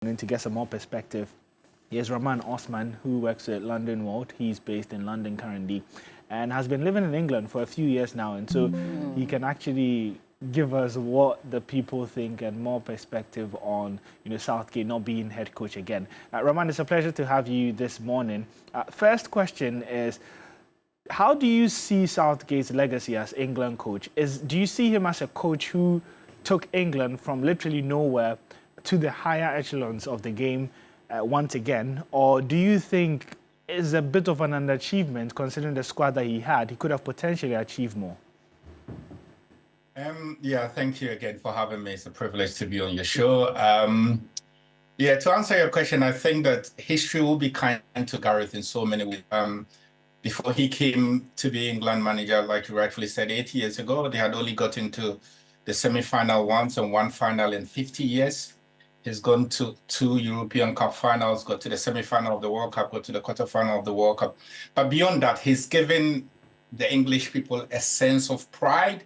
And to get some more perspective, here's Rahman Osman, who works at Londonworld. He's based in London currently and has been living in England for a few years now. And so he can actually give us what the people think and more perspective on, Southgate not being head coach again. Rahman, it's a pleasure to have you this morning. First question is, how do you see Southgate's legacy as England coach? Do you see him as a coach who took England from literally nowhere to the higher echelons of the game once again? Or do you think it's a bit of an underachievement considering the squad that he had? He could have potentially achieved more. Yeah, thank you again for having me. It's a privilege to be on your show. Yeah, to answer your question, I think that history will be kind to Gareth in so many ways. Before he came to be England manager, like you rightfully said, 8 years ago, they had only got into the semi-final once and one final in 50 years. He's gone to 2 European Cup finals, got to the semi-final of the World Cup, got to the quarter-final of the World Cup. But beyond that, he's given the English people a sense of pride.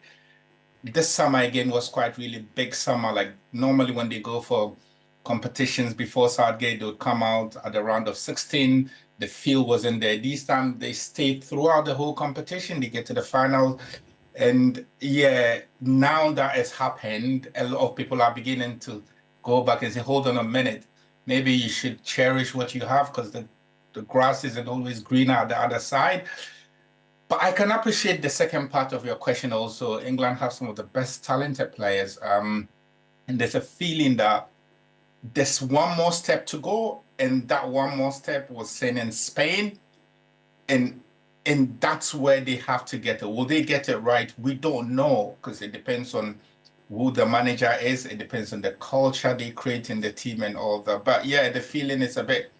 This summer, again, was quite really big summer. Like normally when they go for competitions before Southgate, they would come out at the round of 16. The field wasn't there. This time, they stayed throughout the whole competition. They get to the final. And yeah, now that has happened, a lot of people are beginning to go back and say, hold on a minute, maybe you should cherish what you have because the grass isn't always greener at the other side. But I can appreciate the second part of your question also. England have some of the best talented players. And there's a feeling that there's one more step to go. And that one more step was seen in Spain. And that's where they have to get it. Will they get it right? We don't know because it depends on who the manager is. It depends on the culture they create in the team and all that. But yeah, the feeling is it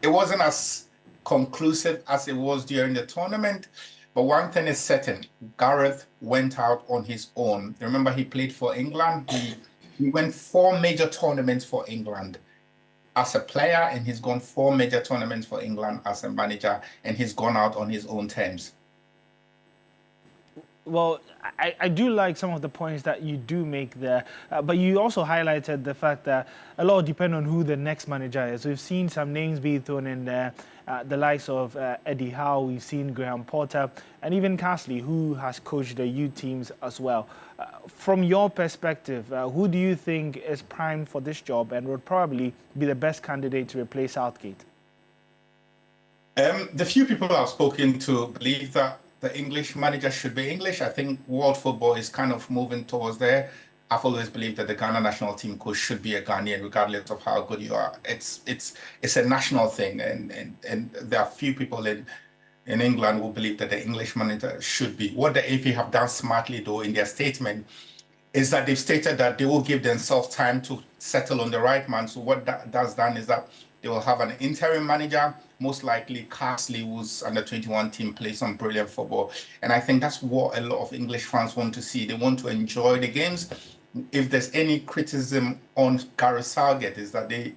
wasn't as conclusive as it was during the tournament. But one thing is certain, Gareth went out on his own. Remember, he played for England. He went 4 major tournaments for England as a player, and he's gone 4 major tournaments for England as a manager, and he's gone out on his own terms. Well, I do like some of the points that you do make there, but you also highlighted the fact that a lot depend on who the next manager is. We've seen some names be thrown in there, the likes of Eddie Howe, we've seen Graham Potter, and even Castley, who has coached the youth teams as well. From your perspective, who do you think is primed for this job and would probably be the best candidate to replace Southgate? The few people I've spoken to believe that the English manager should be English. I think world football is kind of moving towards there. I've always believed that the Ghana national team coach should be a Ghanaian, regardless of how good you are. It's a national thing, and there are few people in England who believe that the English manager should be. What the AFA have done smartly, though, in their statement, is that they've stated that they will give themselves time to settle on the right man. So what that's done is that they will have an interim manager, most likely Castley, who's under 21 team, plays some brilliant football. And I think that's what a lot of English fans want to see. They want to enjoy the games. If there's any criticism on Gareth Southgate, is that they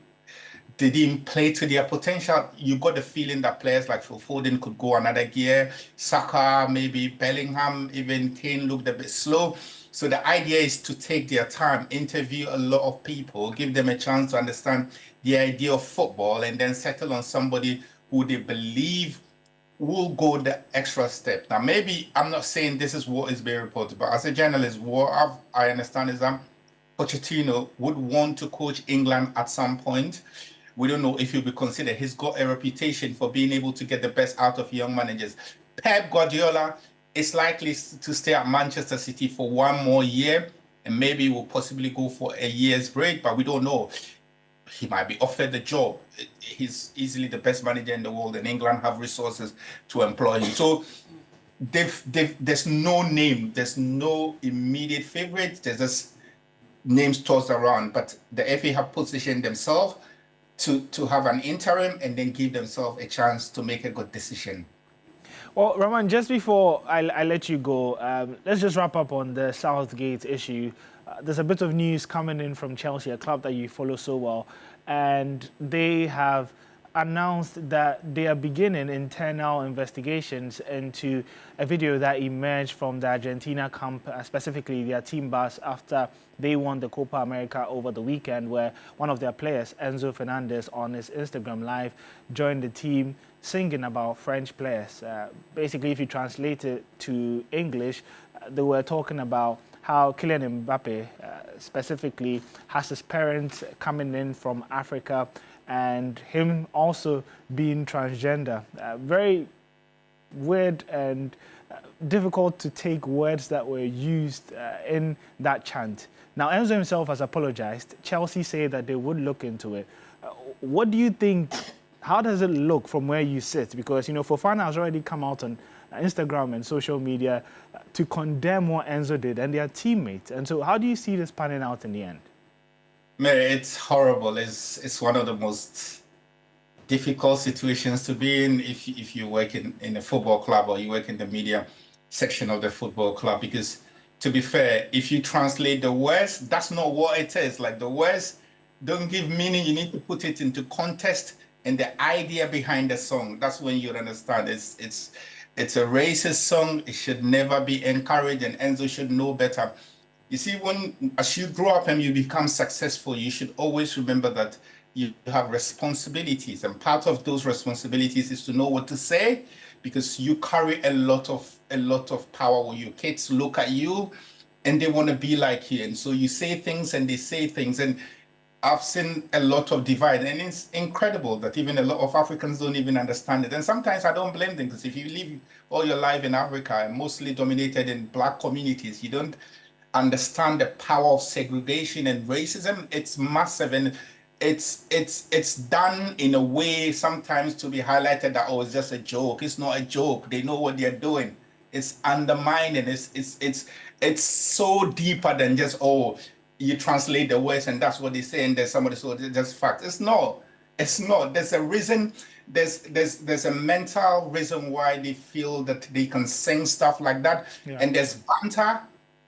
didn't play to their potential. You got the feeling that players like Phil Foden could go another gear, Saka, maybe Bellingham, even Kane looked a bit slow. So the idea is to take their time, interview a lot of people, give them a chance to understand the idea of football, and then settle on somebody who they believe will go the extra step. Now, maybe I'm not saying this is what is being reported, but as a journalist, what I understand is that Pochettino would want to coach England at some point. We don't know if he'll be considered. He's got a reputation for being able to get the best out of young managers. Pep Guardiola is likely to stay at Manchester City for 1 more year, and maybe will possibly go for a year's break, but we don't know. He might be offered the job. He's easily the best manager in the world, and England have resources to employ him. So there's no name, there's no immediate favorite. There's just names tossed around, but the FA have positioned themselves to have an interim and then give themselves a chance to make a good decision. Well, Rahman, just before I let you go, let's just wrap up on the Southgate issue. There's a bit of news coming in from Chelsea, a club that you follow so well, and they have announced that they are beginning internal investigations into a video that emerged from the Argentina camp, specifically their team bus, after they won the Copa America over the weekend, where one of their players, Enzo Fernandez, on his Instagram Live, joined the team singing about French players. Basically, if you translate it to English, they were talking about how Kylian Mbappe specifically has his parents coming in from Africa and him also being transgender. Very weird and difficult to take words that were used in that chant. Now, Enzo himself has apologized. Chelsea say that they would look into it. What do you think? How does it look from where you sit? Because, you know, Fofana has already come out on Instagram and social media to condemn what Enzo did and their teammates. And so how do you see this panning out in the end? Man, it's horrible. It's one of the most difficult situations to be in if you work in a football club or you work in the media section of the football club. Because to be fair, if you translate the words, that's not what it is. Like, the words don't give meaning. You need to put it into context and the idea behind the song. That's when you'll understand. It's a racist song. It should never be encouraged, and Enzo should know better. You see, as you grow up and you become successful, you should always remember that you have responsibilities, and part of those responsibilities is to know what to say, because you carry a lot of power. When your kids look at you and they want to be like you, and so you say things and they say things, and I've seen a lot of divide, and it's incredible that even a lot of Africans don't even understand it. And sometimes I don't blame them, because if you live all your life in Africa, and mostly dominated in Black communities, you don't understand the power of segregation and racism. It's massive, and it's done in a way sometimes to be highlighted that, oh, it's just a joke. It's not a joke. They know what they're doing. It's undermining. It's so deeper than just, oh, you translate the words and that's what they say, and there's somebody, so it's just fact. It's not. There's a reason. There's a mental reason why they feel that they can sing stuff like that. Yeah. And there's banter.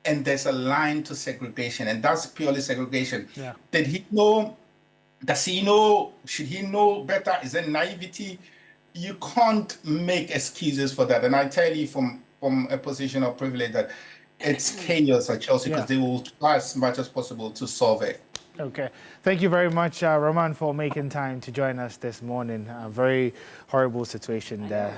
And there's a line to segregation, and that's purely segregation. Yeah. Did he know? Does he know? Should he know better? Is it naivety? You can't make excuses for that. And I tell you from a position of privilege that it's chaos at Chelsea, because they will try as much as possible to solve it. Okay. Thank you very much, Rahman, for making time to join us this morning. A very horrible situation there.